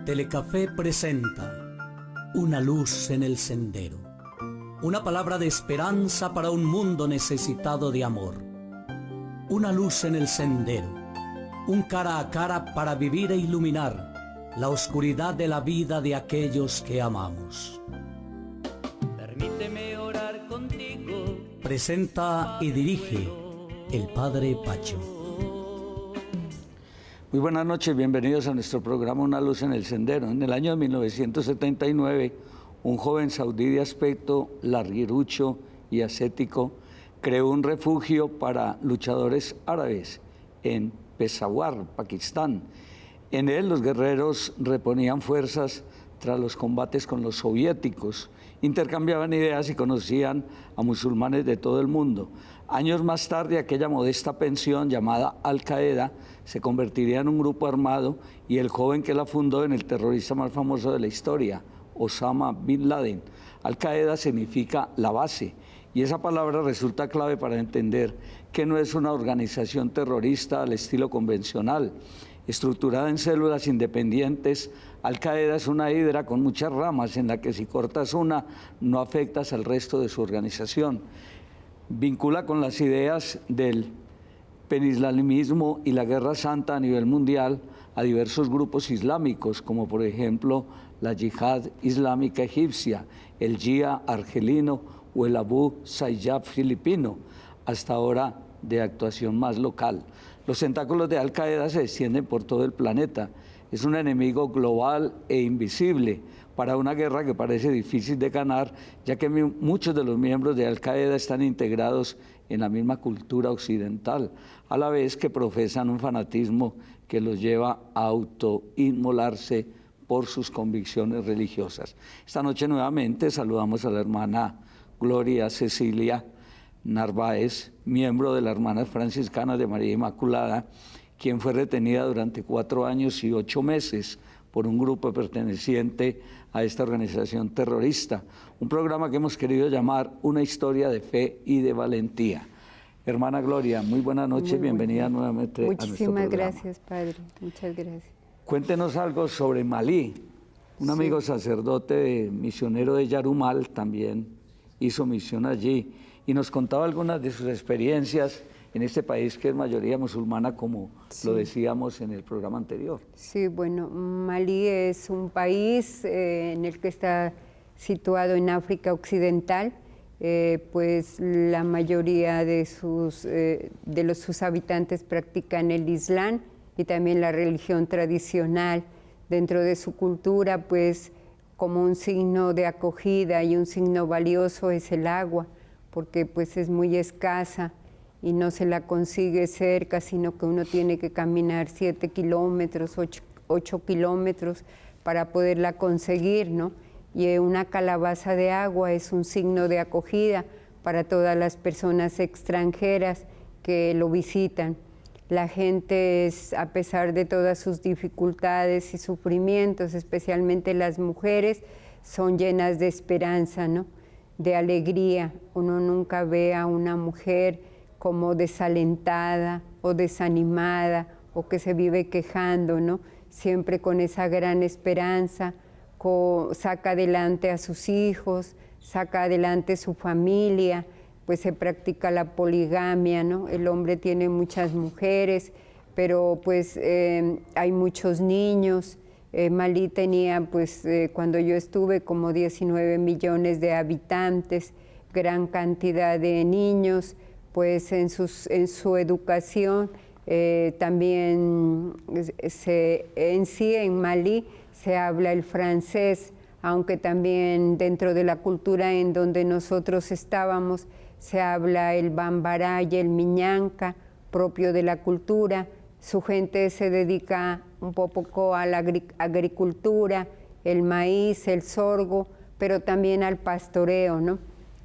Telecafé presenta Una luz en el sendero. Una palabra de esperanza para un mundo necesitado de amor. Una luz en el sendero. Un cara a cara para vivir e iluminar la oscuridad de la vida de aquellos que amamos. Permíteme orar contigo. Presenta y dirige el Padre Pacho. Muy buenas noches, bienvenidos a nuestro programa Una luz en el sendero. En el año de 1979, un joven saudí de aspecto larguirucho y ascético creó un refugio para luchadores árabes en Peshawar, Pakistán. En él los guerreros reponían fuerzas tras los combates con los soviéticos, intercambiaban ideas y conocían a musulmanes de todo el mundo. Años más tarde, aquella modesta pensión llamada Al-Qaeda se convertiría en un grupo armado y el joven que la fundó en el terrorista más famoso de la historia, Osama Bin Laden. Al-Qaeda significa la base y esa palabra resulta clave para entender que no es una organización terrorista al estilo convencional. Estructurada en células independientes, Al-Qaeda es una hidra con muchas ramas en la que si cortas una, no afectas al resto de su organización. Vincula con las ideas del penislamismo y la guerra santa a nivel mundial a diversos grupos islámicos, como por ejemplo la Yihad Islámica Egipcia, el Jia argelino o el Abu Sayyaf filipino, hasta ahora de actuación más local. Los tentáculos de Al-Qaeda se extienden por todo el planeta. Es un enemigo global e invisible para una guerra que parece difícil de ganar, ya que muchos de los miembros de Al-Qaeda están integrados en la misma cultura occidental, a la vez que profesan un fanatismo que los lleva a autoinmolarse por sus convicciones religiosas. Esta noche nuevamente saludamos a la hermana Gloria Cecilia Narváez, miembro de las Hermanas Franciscanas de María Inmaculada, quien fue retenida durante 4 años y 8 meses por un grupo perteneciente a esta organización terrorista, un programa que hemos querido llamar Una historia de fe y de valentía. Hermana Gloria, muy buenas noches, bienvenida nuevamente a nuestro programa. Muchísimas gracias, Padre, muchas gracias. Cuéntenos algo sobre Malí. Un amigo sacerdote misionero de Yarumal también hizo misión allí y nos contaba algunas de sus experiencias en este país que es mayoría musulmana, como lo decíamos en el programa anterior. Sí, bueno, Malí es un país en el que está situado en África Occidental, pues la mayoría de sus habitantes practican el Islam y también la religión tradicional. Dentro de su cultura, pues como un signo de acogida y un signo valioso es el agua, porque pues es muy escasa y no se la consigue cerca, sino que uno tiene que caminar 7 kilómetros, 8 kilómetros para poderla conseguir, ¿no? Y una calabaza de agua es un signo de acogida para todas las personas extranjeras que lo visitan. La gente, a pesar de todas sus dificultades y sufrimientos, especialmente las mujeres, son llenas de esperanza, ¿no? De alegría. Uno nunca ve a una mujer como desalentada o desanimada o que se vive quejando, ¿no? Siempre con esa gran esperanza, saca adelante a sus hijos, saca adelante su familia, pues se practica la poligamia, ¿no? El hombre tiene muchas mujeres, pero pues hay muchos niños. Malí tenía, pues cuando yo estuve, como 19 millones de habitantes, gran cantidad de niños, pues en su educación también en Malí se habla el francés, aunque también dentro de la cultura en donde nosotros estábamos se habla el bambara y el miñanca, propio de la cultura. Su gente se dedica un poco a la agricultura, el maíz, el sorgo, pero también al pastoreo, ¿no?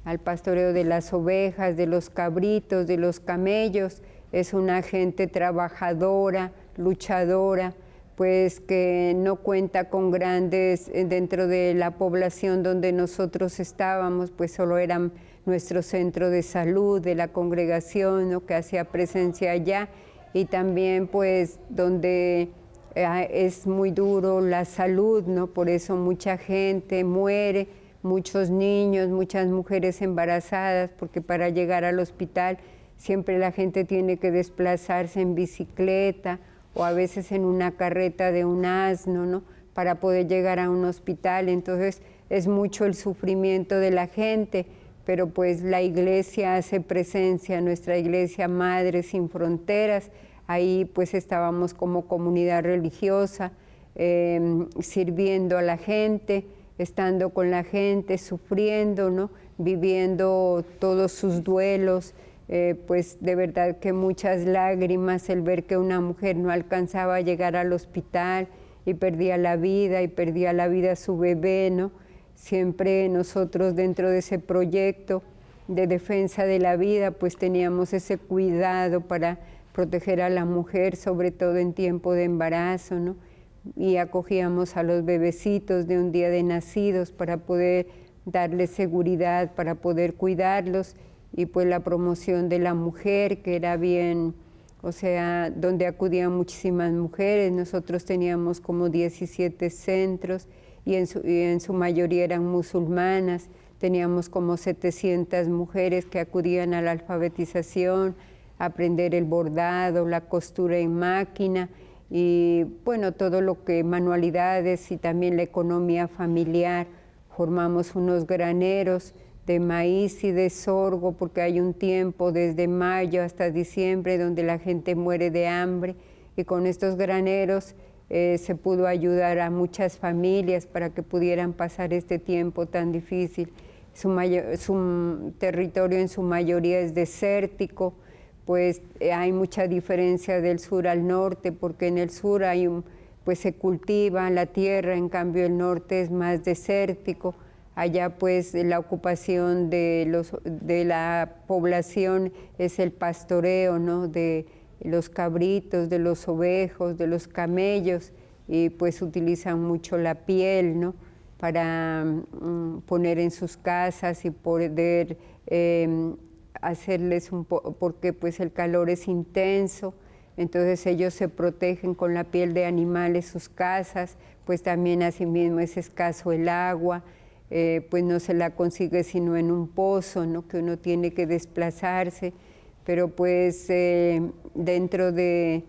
Al pastoreo de las ovejas, de los cabritos, de los camellos. Es una gente trabajadora, luchadora, pues que no cuenta con grandes, dentro de la población donde nosotros estábamos, pues solo eran nuestro centro de salud, de la congregación, ¿no? Que hacía presencia allá, y también pues donde es muy duro la salud, ¿no? Por eso mucha gente muere, muchos niños, muchas mujeres embarazadas, porque para llegar al hospital siempre la gente tiene que desplazarse en bicicleta o a veces en una carreta de un asno, ¿no? Para poder llegar a un hospital. Entonces es mucho el sufrimiento de la gente, pero pues la iglesia hace presencia, nuestra iglesia Madre Sin Fronteras. Ahí pues estábamos como comunidad religiosa, sirviendo a la gente, estando con la gente, sufriendo, ¿no? Viviendo todos sus duelos, pues de verdad que muchas lágrimas, el ver que una mujer no alcanzaba a llegar al hospital y perdía la vida su bebé, ¿no? Siempre nosotros dentro de ese proyecto de defensa de la vida, pues teníamos ese cuidado para proteger a la mujer, sobre todo en tiempo de embarazo, ¿no? Y acogíamos a los bebecitos de un día de nacidos para poder darles seguridad, para poder cuidarlos, y pues la promoción de la mujer, que era bien, o sea, donde acudían muchísimas mujeres. Nosotros teníamos como 17 centros y en su mayoría eran musulmanas. Teníamos como 700 mujeres que acudían a la alfabetización, a aprender el bordado, la costura en máquina y bueno, todo lo que manualidades y también la economía familiar. Formamos unos graneros de maíz y de sorgo, porque hay un tiempo desde mayo hasta diciembre donde la gente muere de hambre, y con estos graneros se pudo ayudar a muchas familias para que pudieran pasar este tiempo tan difícil. Su territorio en su mayoría es desértico, pues hay mucha diferencia del sur al norte, porque en el sur pues se cultiva la tierra, en cambio el norte es más desértico. Allá pues la ocupación de la población es el pastoreo, ¿no? De los cabritos, de los ovejos, de los camellos, y pues utilizan mucho la piel, ¿no? Para poner en sus casas y poder hacerles porque pues el calor es intenso, entonces ellos se protegen con la piel de animales sus casas, pues también asimismo es escaso el agua. Pues no se la consigue sino en un pozo, ¿no? Que uno tiene que desplazarse, pero pues dentro de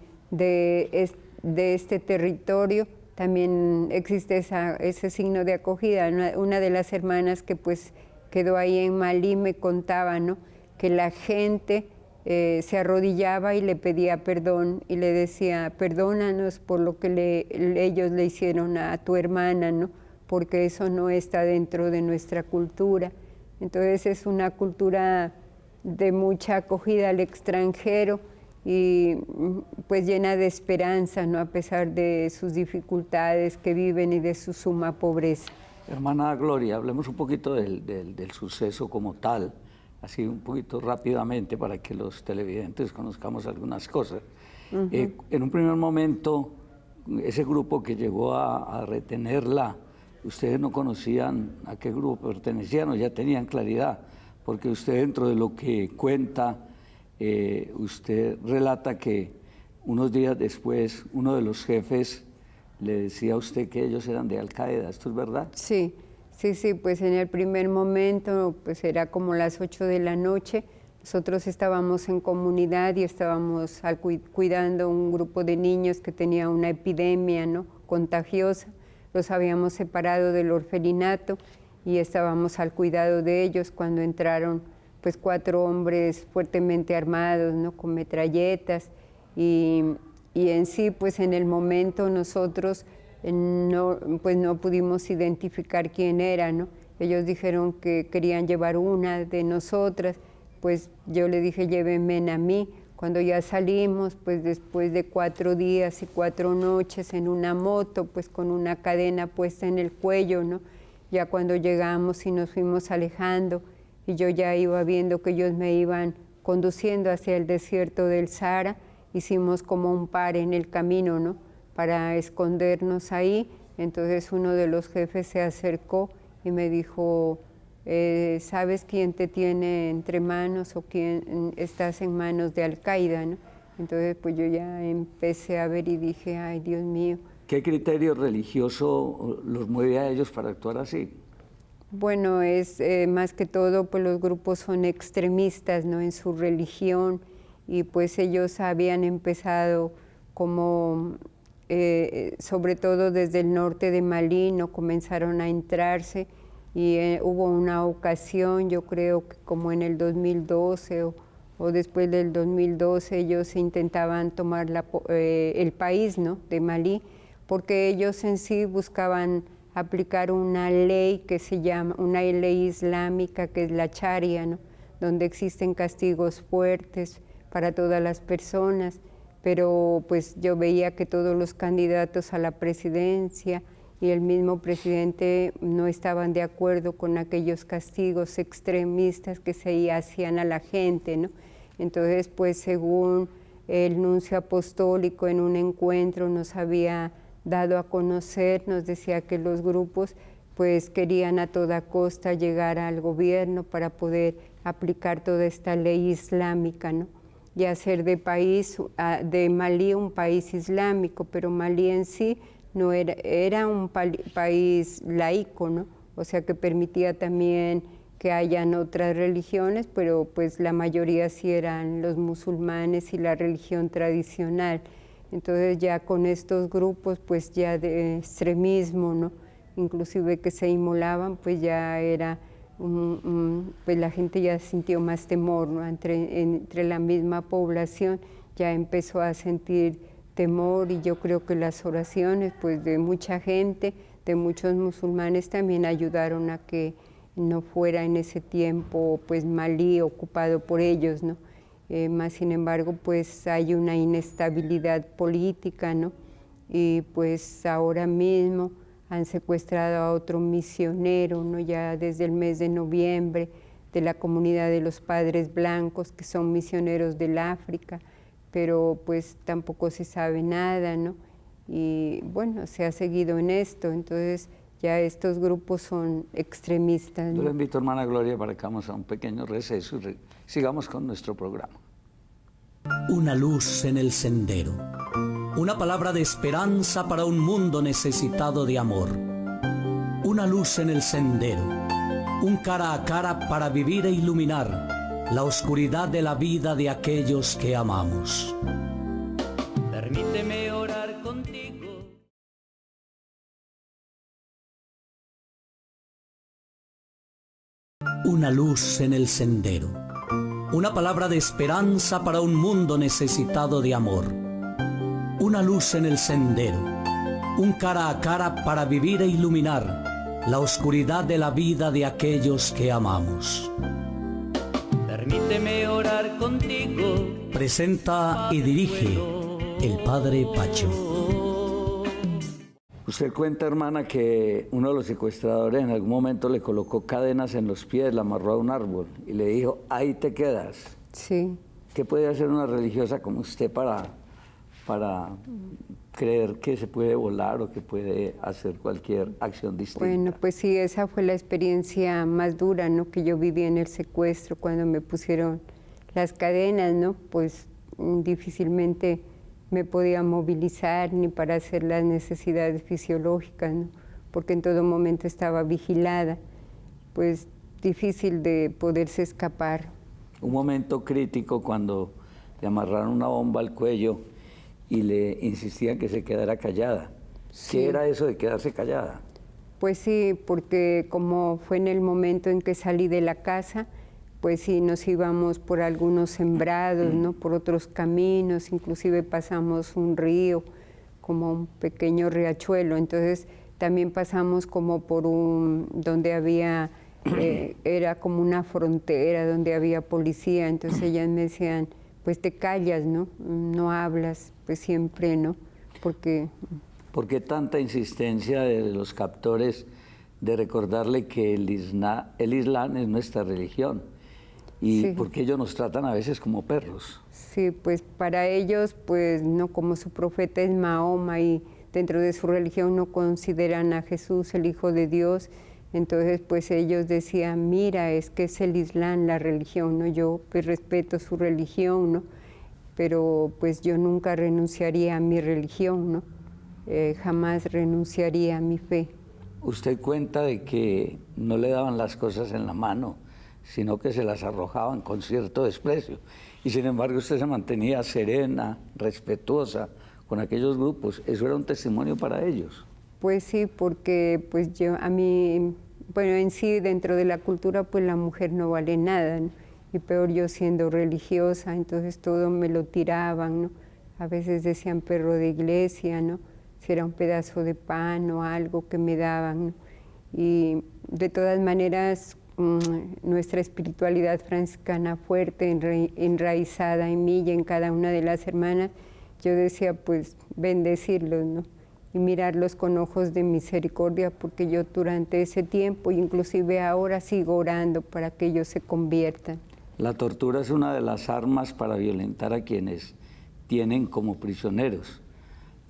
este territorio también existe ese signo de acogida. Una de las hermanas que pues quedó ahí en Malí me contaba, ¿no? Que la gente se arrodillaba y le pedía perdón y le decía, perdónanos por lo que ellos le hicieron a tu hermana, ¿no? Porque eso no está dentro de nuestra cultura. Entonces es una cultura de mucha acogida al extranjero y pues llena de esperanza, ¿no? A pesar de sus dificultades que viven y de su suma pobreza. Hermana Gloria, hablemos un poquito del suceso como tal, así un poquito rápidamente para que los televidentes conozcamos algunas cosas. En un primer momento, ese grupo que llegó a retenerla, ustedes no conocían a qué grupo pertenecían o ya tenían claridad, porque usted dentro de lo que cuenta, usted relata que unos días después uno de los jefes le decía a usted que ellos eran de Al-Qaeda, ¿esto es verdad? Sí, pues en el primer momento pues era como las 8 de la noche, nosotros estábamos en comunidad y estábamos cuidando un grupo de niños que tenía una epidemia, ¿no? Contagiosa. Los habíamos separado del orfelinato y estábamos al cuidado de ellos cuando entraron pues 4 hombres fuertemente armados, ¿no? Con metralletas y en sí pues en el momento nosotros no pudimos identificar quién era, ¿no? Ellos dijeron que querían llevar una de nosotras, pues yo le dije llévenme a mí. Cuando ya salimos, pues después de 4 días y 4 noches en una moto, pues con una cadena puesta en el cuello, ¿no? Ya cuando llegamos y nos fuimos alejando, y yo ya iba viendo que ellos me iban conduciendo hacia el desierto del Sahara, hicimos como un par en el camino, ¿no? Para escondernos ahí. Entonces uno de los jefes se acercó y me dijo, ¿sabes quién te tiene entre manos o quién estás en manos de Al-Qaeda, ¿no? Entonces pues yo ya empecé a ver y dije, ay Dios mío. ¿Qué criterio religioso los mueve a ellos para actuar así? Bueno, es más que todo, pues los grupos son extremistas, ¿no? En su religión, y pues ellos habían empezado como, sobre todo desde el norte de Malí, ¿no? Comenzaron a entrarse, y hubo una ocasión, yo creo que como en el 2012 o después del 2012, ellos intentaban tomar el país, ¿no? De Malí, porque ellos en sí buscaban aplicar una ley que se llama, una ley islámica que es la Sharia, ¿no? Donde existen castigos fuertes para todas las personas, pero pues yo veía que todos los candidatos a la presidencia y el mismo presidente no estaban de acuerdo con aquellos castigos extremistas que se hacían a la gente, ¿no? Entonces, pues según el nuncio apostólico en un encuentro nos había dado a conocer, nos decía que los grupos pues querían a toda costa llegar al gobierno para poder aplicar toda esta ley islámica, ¿no? Y hacer de Malí un país islámico, pero Malí en sí no era un país laico, ¿no? O sea que permitía también que hayan otras religiones, pero pues la mayoría sí eran los musulmanes y la religión tradicional. Entonces ya con estos grupos pues ya de extremismo, ¿no? Inclusive que se inmolaban, pues ya era, pues la gente ya sintió más temor, ¿no? Entre la misma población ya empezó a sentir temor, y yo creo que las oraciones pues de mucha gente, de muchos musulmanes también ayudaron a que no fuera en ese tiempo pues Malí ocupado por ellos, ¿no? Más sin embargo, pues hay una inestabilidad política, ¿no? Y pues ahora mismo han secuestrado a otro misionero, ¿no? Ya desde el mes de noviembre, de la comunidad de los Padres Blancos, que son misioneros del África, pero pues tampoco se sabe nada, ¿no? Y bueno, se ha seguido en esto, entonces ya estos grupos son extremistas, ¿no? Yo le invito, hermana Gloria, para que vamos a un pequeño receso y sigamos con nuestro programa. Una luz en el sendero. Una palabra de esperanza para un mundo necesitado de amor. Una luz en el sendero. Un cara a cara para vivir e iluminar la oscuridad de la vida de aquellos que amamos. Permíteme orar contigo. Una luz en el sendero. Una palabra de esperanza para un mundo necesitado de amor. Una luz en el sendero. Un cara a cara para vivir e iluminar la oscuridad de la vida de aquellos que amamos. Permíteme orar contigo. Presenta y dirige el Padre Pacho. Usted cuenta, hermana, que uno de los secuestradores en algún momento le colocó cadenas en los pies, la amarró a un árbol y le dijo, ahí te quedas. Sí. ¿Qué puede hacer una religiosa como usted para creer que se puede volar o que puede hacer cualquier acción distinta? Bueno, pues sí, esa fue la experiencia más dura, ¿no? Que yo viví en el secuestro, cuando me pusieron las cadenas, ¿no? Pues difícilmente me podía movilizar ni para hacer las necesidades fisiológicas, ¿no? Porque en todo momento estaba vigilada, pues difícil de poderse escapar. Un momento crítico cuando le amarraron una bomba al cuello y le insistían que se quedara callada. Sí. ¿Qué era eso de quedarse callada? Pues sí, porque como fue en el momento en que salí de la casa, pues sí, nos íbamos por algunos sembrados, ¿no? Por otros caminos, inclusive pasamos un río, como un pequeño riachuelo, entonces también pasamos como por donde había, era como una frontera, donde había policía, entonces ellas me decían, pues te callas, ¿no? No hablas, pues siempre, ¿no? Porque... ¿Por qué tanta insistencia de los captores de recordarle que el Islam es nuestra religión? ¿Y sí. por qué ellos nos tratan a veces como perros? Sí, pues para ellos, pues no, como su profeta es Mahoma y dentro de su religión no consideran a Jesús el Hijo de Dios, entonces pues ellos decían, mira, es que es el Islam la religión, ¿no? Yo pues respeto su religión, ¿no? pero pues yo nunca renunciaría a mi religión, ¿no? Jamás renunciaría a mi fe. Usted cuenta de que no le daban las cosas en la mano, sino que se las arrojaban con cierto desprecio. Y sin embargo usted se mantenía serena, respetuosa con aquellos grupos. ¿Eso era un testimonio para ellos? Pues sí, porque pues bueno, en sí dentro de la cultura pues la mujer no vale nada, ¿no? Y peor yo siendo religiosa, entonces todo me lo tiraban, ¿no? A veces decían perro de iglesia, ¿no? Si era un pedazo de pan o algo que me daban, ¿no? Y de todas maneras nuestra espiritualidad franciscana fuerte, enraizada en mí y en cada una de las hermanas, yo decía pues bendecirlos, ¿no? Y mirarlos con ojos de misericordia, porque yo durante ese tiempo, inclusive ahora, sigo orando para que ellos se conviertan. La tortura es una de las armas para violentar a quienes tienen como prisioneros.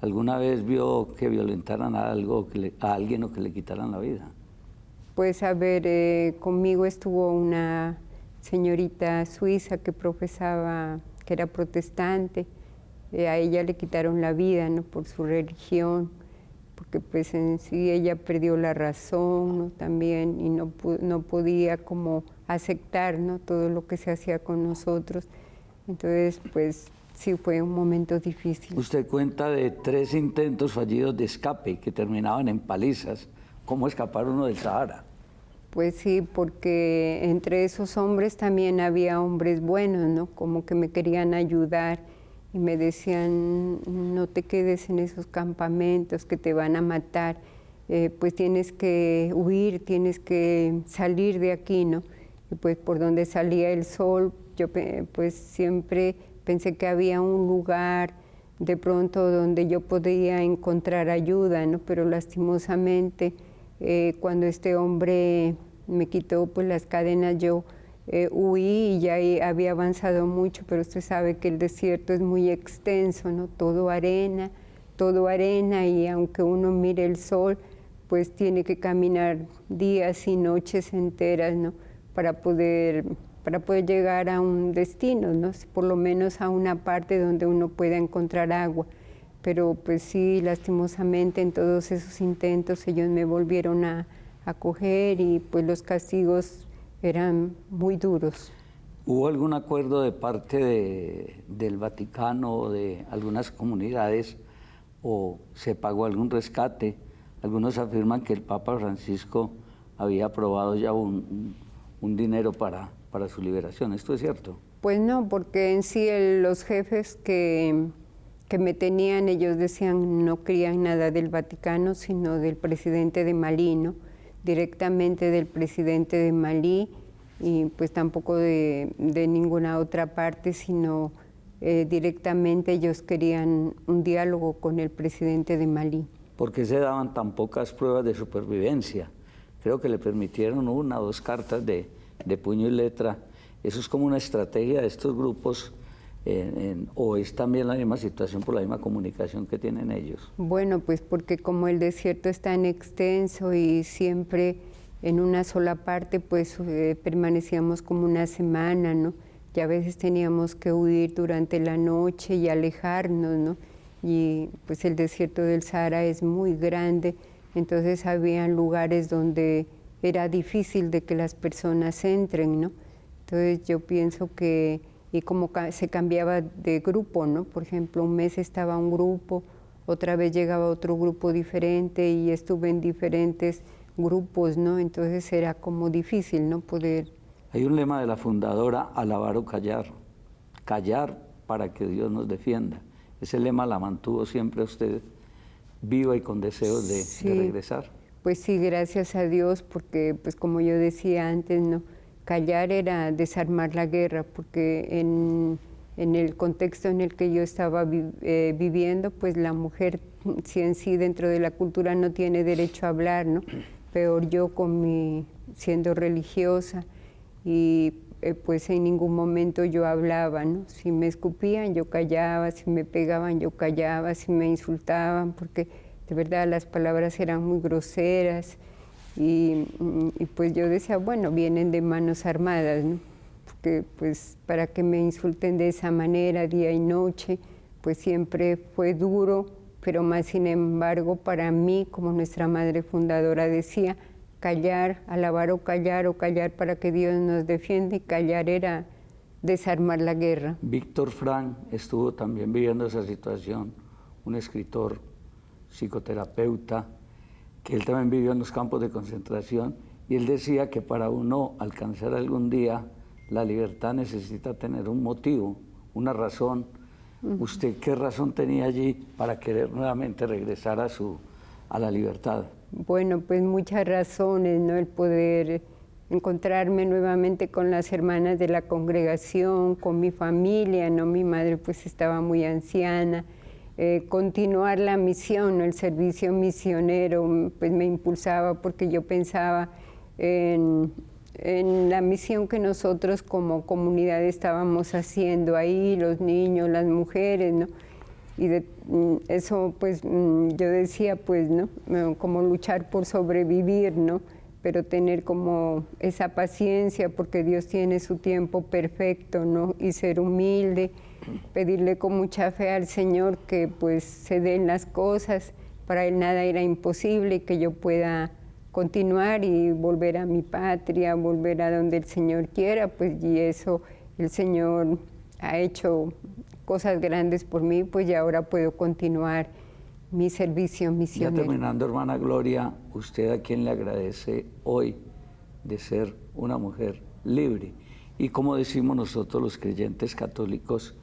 ¿Alguna vez vio que violentaran a alguien o que le quitaran la vida? Pues a ver, conmigo estuvo una señorita suiza que profesaba, que era protestante. A ella le quitaron la vida, ¿no? Por su religión, porque pues en sí ella perdió la razón, ¿no? También, y no podía como aceptar, ¿no? Todo lo que se hacía con nosotros. Entonces pues sí fue un momento difícil. Usted cuenta de 3 intentos fallidos de escape que terminaban en palizas. ¿Cómo escapar uno del Sahara? Pues sí, porque entre esos hombres también había hombres buenos, ¿no? Como que me querían ayudar y me decían, no te quedes en esos campamentos que te van a matar, pues tienes que huir, tienes que salir de aquí, ¿no? Y pues por donde salía el sol, yo pues siempre pensé que había un lugar de pronto donde yo podía encontrar ayuda, ¿no? Pero lastimosamente cuando este hombre me quitó pues las cadenas, yo huí y ya había avanzado mucho, pero usted sabe que el desierto es muy extenso, ¿no? Todo arena, y aunque uno mire el sol, pues tiene que caminar días y noches enteras, ¿no? Para poder llegar a un destino, ¿no? Por lo menos a una parte donde uno pueda encontrar agua. Pero pues sí, lastimosamente en todos esos intentos ellos me volvieron a coger y pues los castigos eran muy duros. ¿Hubo algún acuerdo de parte del Vaticano o de algunas comunidades o se pagó algún rescate? Algunos afirman que el Papa Francisco había aprobado ya un dinero para su liberación. ¿Esto es cierto? Pues no, porque en sí los jefes que me tenían, ellos decían no querían nada del Vaticano, sino del presidente de Malí, ¿no? Directamente del presidente de Malí, y pues tampoco de ninguna otra parte, sino directamente ellos querían un diálogo con el presidente de Malí. ¿Por qué se daban tan pocas pruebas de supervivencia? Creo que le permitieron 1 o 2 cartas de puño y letra. ¿Eso es como una estrategia de estos grupos o es también la misma situación por la misma comunicación que tienen ellos? Bueno, pues porque como el desierto es tan extenso y siempre en una sola parte, pues permanecíamos como una semana, ¿no? Y a veces teníamos que huir durante la noche y alejarnos, ¿no? Y pues el desierto del Sahara es muy grande, entonces habían lugares donde era difícil de que las personas entren, ¿no? Entonces yo pienso que, y como se cambiaba de grupo, ¿no? Por ejemplo, un mes estaba un grupo, otra vez llegaba otro grupo diferente y estuve en diferentes grupos, ¿no? Entonces era como difícil, ¿no? Poder... Hay un lema de la fundadora, alabar o callar. Callar para que Dios nos defienda. Ese lema la mantuvo siempre usted viva y con deseos de regresar. Pues sí, gracias a Dios, porque pues como yo decía antes, ¿no? Callar era desarmar la guerra, porque en el contexto en el que yo estaba viviendo, pues la mujer si en sí dentro de la cultura no tiene derecho a hablar, ¿no? Peor yo siendo religiosa y pues en ningún momento yo hablaba, ¿no? Si me escupían yo callaba, si me pegaban yo callaba, si me insultaban, porque de verdad las palabras eran muy groseras y pues yo decía, bueno, vienen de manos armadas, ¿no? porque pues para que me insulten de esa manera día y noche, pues siempre fue duro, pero más sin embargo para mí, como nuestra madre fundadora decía, callar, alabar o callar para que Dios nos defienda, y callar era desarmar la guerra. Víctor Frank estuvo también viviendo esa situación, un escritor, psicoterapeuta, que él también vivió en los campos de concentración, y él decía que para uno alcanzar algún día la libertad necesita tener un motivo, una razón. ¿Usted qué razón tenía allí para querer nuevamente regresar a la libertad? Bueno, pues muchas razones, ¿no? El poder encontrarme nuevamente con las hermanas de la congregación, con mi familia, ¿no? Mi madre pues estaba muy anciana, continuar la misión, ¿no? El servicio misionero pues me impulsaba, porque yo pensaba en la misión que nosotros como comunidad estábamos haciendo ahí, los niños, las mujeres, ¿no? Y de eso pues yo decía pues, ¿no? Como luchar por sobrevivir, ¿no? Pero tener como esa paciencia, porque Dios tiene su tiempo perfecto, ¿no? Y ser humilde, pedirle con mucha fe al Señor que pues se den las cosas. Para Él nada era imposible, y que yo pueda continuar y volver a mi patria, volver a donde el Señor quiera, pues, y eso el Señor ha hecho cosas grandes por mí, pues, y ahora puedo continuar mi servicio misionero. Ya terminando, hermana Gloria, ¿usted a quién le agradece hoy de ser una mujer libre? Y como decimos nosotros los creyentes católicos,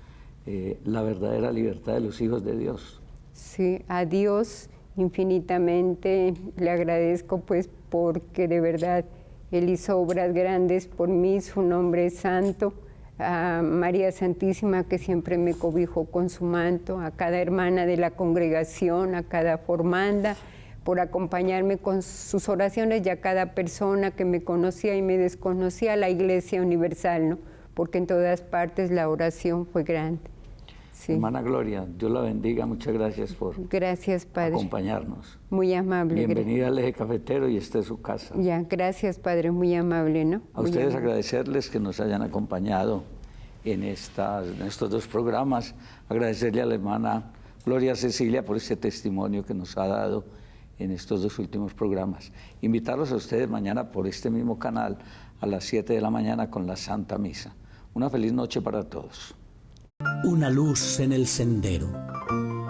la verdadera libertad de los hijos de Dios. Sí, a Dios infinitamente le agradezco, pues, porque de verdad Él hizo obras grandes por mí, su nombre es santo. A María Santísima, que siempre me cobijó con su manto, a cada hermana de la congregación, a cada formanda, por acompañarme con sus oraciones, y a cada persona que me conocía y me desconocía, a la Iglesia Universal, ¿no? Porque en todas partes la oración fue grande. Sí. Hermana Gloria, Dios la bendiga, muchas gracias por gracias, Padre. Acompañarnos. Muy amable. Bienvenida al Eje Cafetero, y esta es su casa. Ya, gracias, Padre, muy amable, ¿no? A muy ustedes amable. agradecerles que nos hayan acompañado en estos dos programas, agradecerle a la hermana Gloria Cecilia por este testimonio que nos ha dado en estos dos últimos programas. Invitarlos a ustedes mañana por este mismo canal a las 7 de la mañana con la Santa Misa. Una feliz noche para todos. Una luz en el sendero.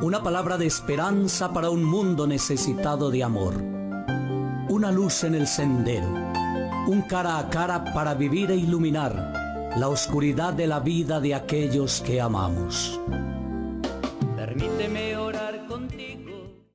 Una palabra de esperanza para un mundo necesitado de amor. Una luz en el sendero. Un cara a cara para vivir e iluminar la oscuridad de la vida de aquellos que amamos. Permíteme orar contigo.